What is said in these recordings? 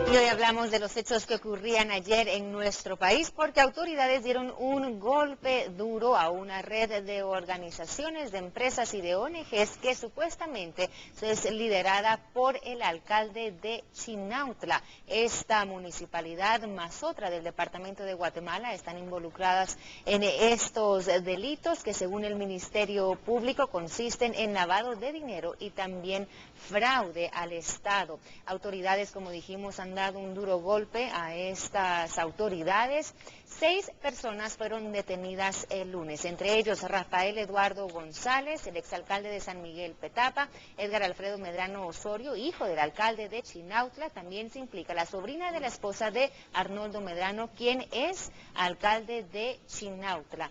Y hoy hablamos de los hechos que ocurrían ayer en nuestro país porque autoridades dieron un golpe duro a una red de organizaciones, de empresas y de ONGs que supuestamente es liderada por el alcalde de Chinautla. Esta municipalidad más otra del departamento de Guatemala están involucradas en estos delitos que según el Ministerio Público consisten en lavado de dinero y también fraude al Estado. Autoridades, como dijimos, han dado un duro golpe a estas autoridades. 6 personas fueron detenidas el lunes, entre ellos Rafael Eduardo González, el exalcalde de San Miguel Petapa, Edgar Alfredo Medrano Osorio, hijo del alcalde de Chinautla. También se implica la sobrina de la esposa de Arnoldo Medrano, quien es alcalde de Chinautla,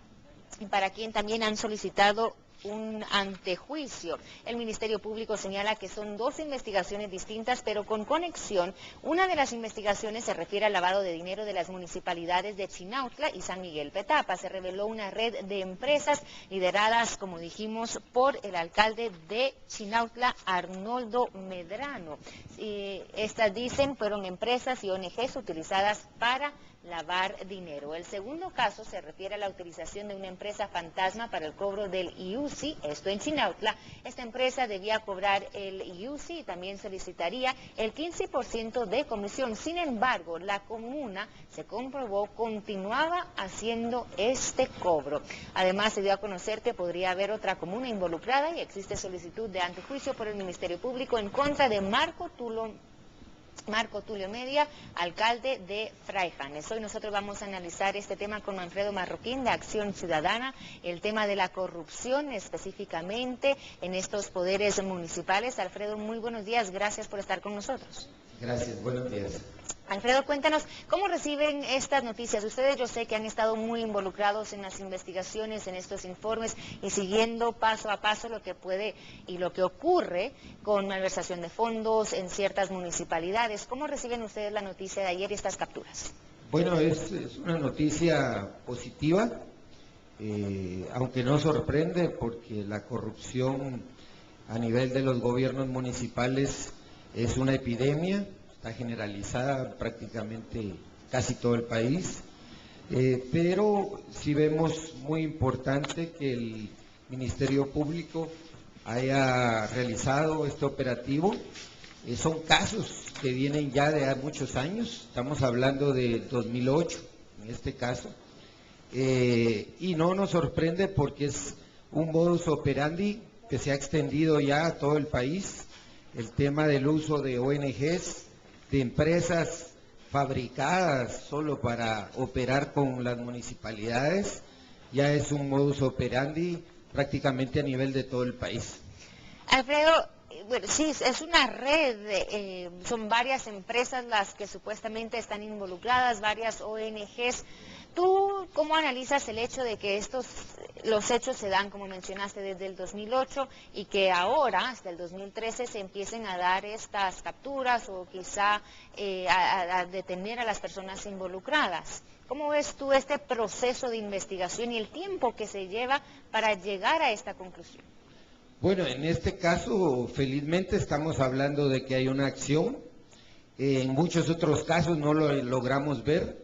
y para quien también han solicitado un antejuicio. El Ministerio Público señala que son 2 investigaciones distintas, pero con conexión. Una de las investigaciones se refiere al lavado de dinero de las municipalidades de Chinautla y San Miguel Petapa. Se reveló una red de empresas lideradas, como dijimos, por el alcalde de Chinautla, Arnoldo Medrano. Estas, dicen, fueron empresas y ONGs utilizadas para lavar dinero. El segundo caso se refiere a la utilización de una empresa fantasma para el cobro del IUCI, esto en Chinautla. Esta empresa debía cobrar el IUCI y también solicitaría el 15% de comisión. Sin embargo, la comuna, se comprobó, continuaba haciendo este cobro. Además, se dio a conocer que podría haber otra comuna involucrada y existe solicitud de antejuicio por el Ministerio Público en contra de Marco Tulio Media, alcalde de Fraijanes. Hoy nosotros vamos a analizar este tema con Manfredo Marroquín de Acción Ciudadana, el tema de la corrupción específicamente en estos poderes municipales. Alfredo, muy buenos días, gracias por estar con nosotros. Gracias, buenos días. Alfredo, cuéntanos, ¿cómo reciben estas noticias? Ustedes, yo sé que han estado muy involucrados en las investigaciones, en estos informes y siguiendo paso a paso lo que puede y lo que ocurre con malversación de fondos en ciertas municipalidades. ¿Cómo reciben ustedes la noticia de ayer y estas capturas? Bueno, es una noticia positiva, aunque no sorprende porque la corrupción a nivel de los gobiernos municipales es una epidemia. Está generalizada prácticamente casi todo el país, pero sí vemos muy importante que el Ministerio Público haya realizado este operativo. Son casos que vienen ya de muchos años, estamos hablando de 2008 en este caso, y no nos sorprende porque es un modus operandi que se ha extendido ya a todo el país. El tema del uso de ONGs, de empresas fabricadas solo para operar con las municipalidades, ya es un modus operandi prácticamente a nivel de todo el país. Alfredo, bueno, sí, es una red, son varias empresas las que supuestamente están involucradas, varias ONGs. ¿Tú cómo analizas el hecho de que los hechos se dan, como mencionaste, desde el 2008 y que ahora, hasta el 2013, se empiecen a dar estas capturas o quizá a detener a las personas involucradas? ¿Cómo ves tú este proceso de investigación y el tiempo que se lleva para llegar a esta conclusión? Bueno, en este caso, felizmente estamos hablando de que hay una acción. En muchos otros casos no lo logramos ver.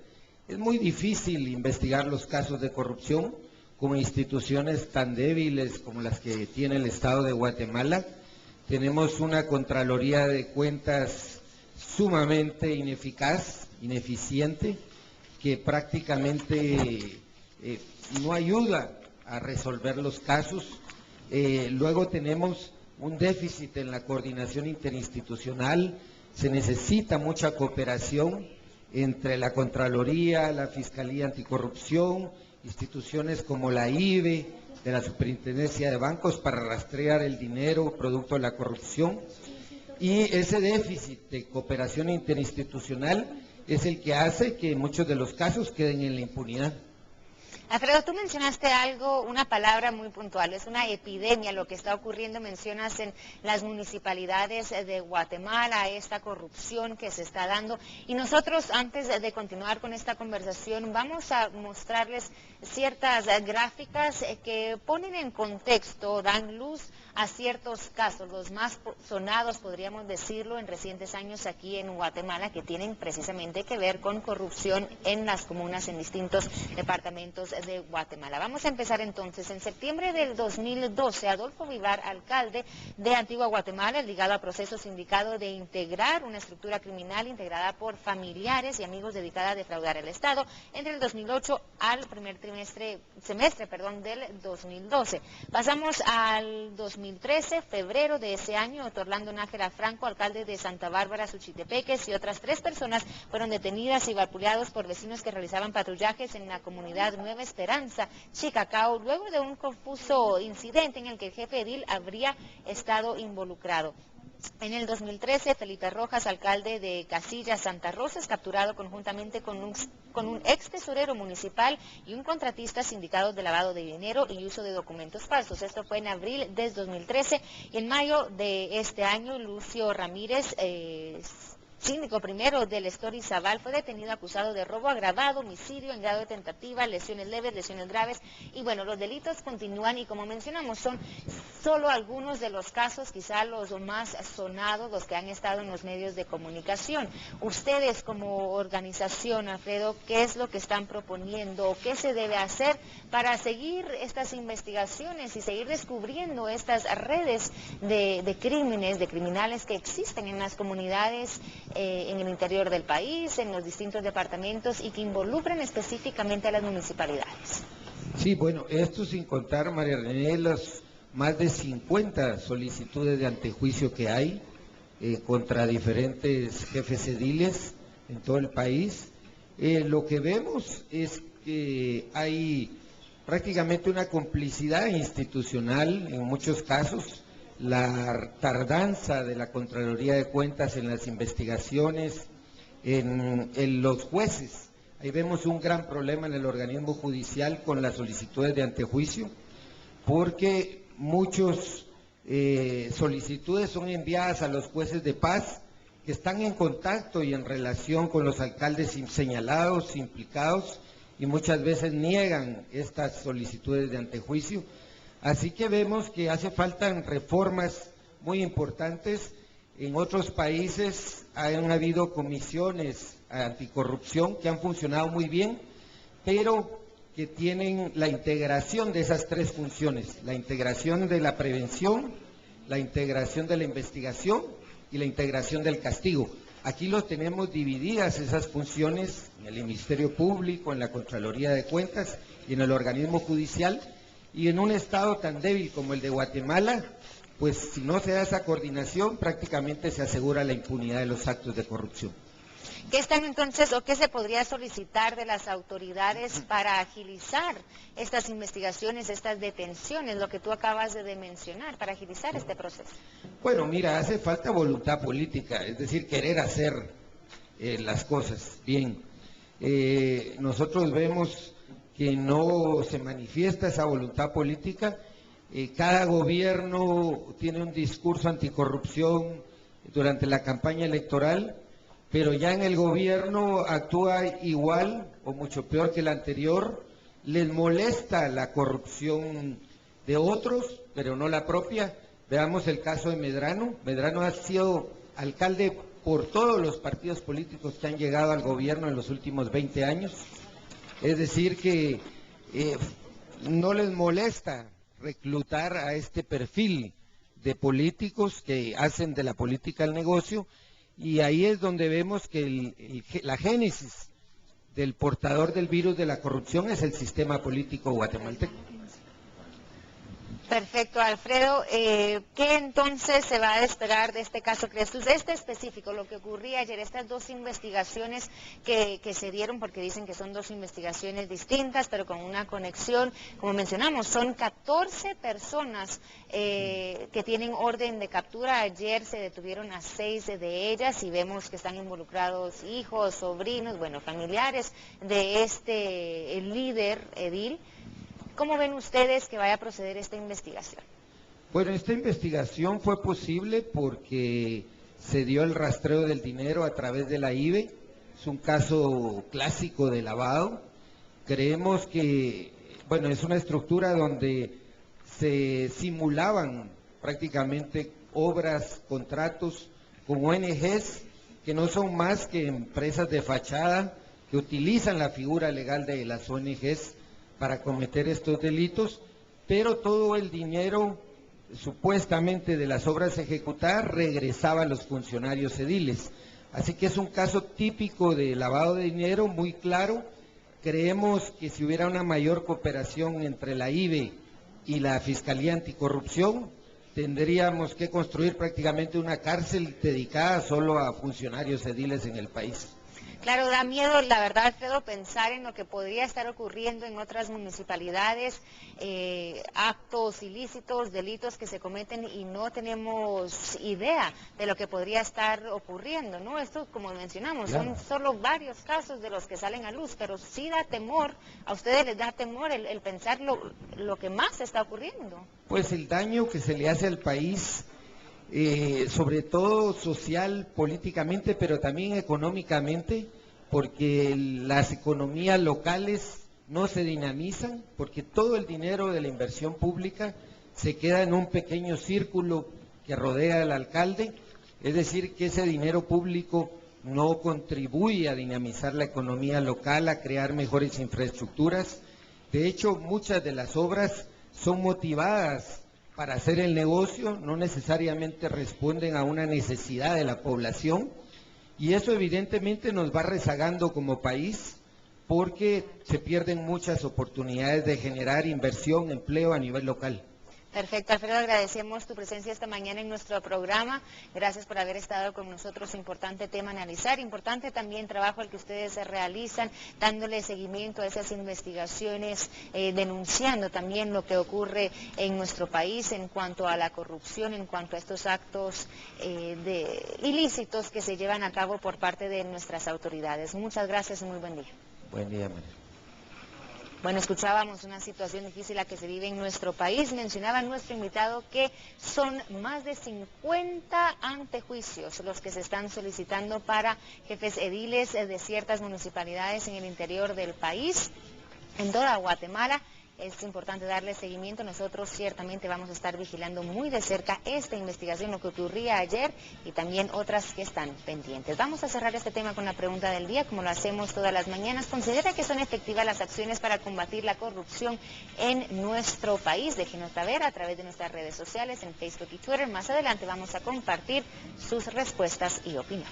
Es muy difícil investigar los casos de corrupción con instituciones tan débiles como las que tiene el Estado de Guatemala. Tenemos una Contraloría de Cuentas sumamente ineficaz, ineficiente, que prácticamente no ayuda a resolver los casos. Luego tenemos un déficit en la coordinación interinstitucional, se necesita mucha cooperación entre la Contraloría, la Fiscalía Anticorrupción, instituciones como la IBE, de la Superintendencia de Bancos para rastrear el dinero producto de la corrupción. Y ese déficit de cooperación interinstitucional es el que hace que muchos de los casos queden en la impunidad. Alfredo, tú mencionaste algo, una palabra muy puntual, es una epidemia lo que está ocurriendo, mencionas en las municipalidades de Guatemala, esta corrupción que se está dando. Y nosotros, antes de continuar con esta conversación, vamos a mostrarles ciertas gráficas que ponen en contexto, dan luz a ciertos casos, los más sonados, podríamos decirlo, en recientes años aquí en Guatemala, que tienen precisamente que ver con corrupción en las comunas, en distintos departamentos de Guatemala. Vamos a empezar entonces. En septiembre del 2012, Adolfo Vivar, alcalde de Antigua Guatemala, ligado a procesos indicado de integrar una estructura criminal integrada por familiares y amigos dedicada a defraudar al Estado, entre el 2008 al primer semestre del 2012. Pasamos al 2013, febrero de ese año, Orlando Nájera Franco, alcalde de Santa Bárbara, Suchitepeques, y otras 3 personas fueron detenidas y vapuleados por vecinos que realizaban patrullajes en la comunidad Nueva Esperanza, Chicacao, luego de un confuso incidente en el que el jefe edil habría estado involucrado. En el 2013, Felipe Rojas, alcalde de Casillas, Santa Rosa, es capturado conjuntamente con un ex tesorero municipal y un contratista sindicados de lavado de dinero y uso de documentos falsos. Esto fue en abril del 2013 y en mayo de este año, Lucio Ramírez, síndico primero del Estor Zabal, fue detenido acusado de robo agravado, homicidio en grado de tentativa, lesiones leves, lesiones graves, y bueno, los delitos continúan y como mencionamos son solo algunos de los casos, quizá los más sonados, los que han estado en los medios de comunicación. Ustedes como organización, Alfredo, ¿qué es lo que están proponiendo? ¿Qué se debe hacer para seguir estas investigaciones y seguir descubriendo estas redes de crímenes, de criminales que existen en las comunidades en el interior del país, en los distintos departamentos y que involucran específicamente a las municipalidades? Sí, bueno, esto sin contar, María René, las más de 50 solicitudes de antejuicio que hay contra diferentes jefes ediles en todo el país. Lo que vemos es que hay prácticamente una complicidad institucional en muchos casos. La tardanza de la Contraloría de Cuentas en las investigaciones, en los jueces. Ahí vemos un gran problema en el organismo judicial con las solicitudes de antejuicio, porque muchas solicitudes son enviadas a los jueces de paz que están en contacto y en relación con los alcaldes señalados, implicados, y muchas veces niegan estas solicitudes de antejuicio. Así que vemos que hace falta reformas muy importantes. En otros países han habido comisiones anticorrupción que han funcionado muy bien, pero que tienen la integración de esas 3 funciones, la integración de la prevención, la integración de la investigación y la integración del castigo. Aquí los tenemos divididas esas funciones en el Ministerio Público, en la Contraloría de Cuentas y en el organismo judicial. Y en un estado tan débil como el de Guatemala, pues si no se da esa coordinación, prácticamente se asegura la impunidad de los actos de corrupción. ¿Qué están entonces o qué se podría solicitar de las autoridades para agilizar estas investigaciones, estas detenciones, lo que tú acabas de mencionar, para agilizar este proceso? Bueno, mira, hace falta voluntad política, es decir, querer hacer las cosas bien. Nosotros vemos que no se manifiesta esa voluntad política. Cada gobierno tiene un discurso anticorrupción durante la campaña electoral, pero ya en el gobierno actúa igual o mucho peor que el anterior. Les molesta la corrupción de otros, pero no la propia. Veamos el caso de Medrano. Medrano ha sido alcalde por todos los partidos políticos que han llegado al gobierno en los últimos 20 años. Es decir que no les molesta reclutar a este perfil de políticos que hacen de la política el negocio, y ahí es donde vemos que la génesis del portador del virus de la corrupción es el sistema político guatemalteco. Perfecto, Alfredo. ¿Qué entonces se va a esperar de este caso Crestus? Este específico, lo que ocurría ayer, estas dos investigaciones que se dieron, porque dicen que son dos investigaciones distintas, pero con una conexión, como mencionamos, son 14 personas que tienen orden de captura. Ayer se detuvieron a 6 de ellas y vemos que están involucrados hijos, sobrinos, bueno, familiares de este líder edil. ¿Cómo ven ustedes que vaya a proceder esta investigación? Bueno, esta investigación fue posible porque se dio el rastreo del dinero a través de la IBE. Es un caso clásico de lavado. Creemos que, bueno, es una estructura donde se simulaban prácticamente obras, contratos con ONGs que no son más que empresas de fachada que utilizan la figura legal de las ONGs para cometer estos delitos, pero todo el dinero supuestamente de las obras ejecutadas regresaba a los funcionarios ediles. Así que es un caso típico de lavado de dinero, muy claro. Creemos que si hubiera una mayor cooperación entre la IBE y la Fiscalía Anticorrupción, tendríamos que construir prácticamente una cárcel dedicada solo a funcionarios ediles en el país. Claro, da miedo, la verdad, Alfredo, pensar en lo que podría estar ocurriendo en otras municipalidades, actos ilícitos, delitos que se cometen y no tenemos idea de lo que podría estar ocurriendo, ¿no? Esto, como mencionamos, claro, son solo varios casos de los que salen a luz, pero sí da temor, a ustedes les da temor el pensar lo que más está ocurriendo. Pues el daño que se le hace al país, sobre todo social, políticamente, pero también económicamente, porque las economías locales no se dinamizan, porque todo el dinero de la inversión pública se queda en un pequeño círculo que rodea al alcalde, es decir, que ese dinero público no contribuye a dinamizar la economía local, a crear mejores infraestructuras. De hecho, muchas de las obras son motivadas para hacer el negocio, no necesariamente responden a una necesidad de la población, y eso evidentemente nos va rezagando como país porque se pierden muchas oportunidades de generar inversión, empleo a nivel local. Perfecto, Alfredo, agradecemos tu presencia esta mañana en nuestro programa. Gracias por haber estado con nosotros. Importante tema a analizar, importante también trabajo el que ustedes realizan, dándole seguimiento a esas investigaciones, denunciando también lo que ocurre en nuestro país en cuanto a la corrupción, en cuanto a estos actos ilícitos que se llevan a cabo por parte de nuestras autoridades. Muchas gracias y muy buen día. Buen día, María. Bueno, escuchábamos una situación difícil la que se vive en nuestro país. Mencionaba nuestro invitado que son más de 50 antejuicios los que se están solicitando para jefes ediles de ciertas municipalidades en el interior del país, en toda Guatemala. Es importante darle seguimiento. Nosotros ciertamente vamos a estar vigilando muy de cerca esta investigación, lo que ocurría ayer y también otras que están pendientes. Vamos a cerrar este tema con la pregunta del día, como lo hacemos todas las mañanas. ¿Considera que son efectivas las acciones para combatir la corrupción en nuestro país? Déjenos saber a través de nuestras redes sociales, en Facebook y Twitter. Más adelante vamos a compartir sus respuestas y opiniones.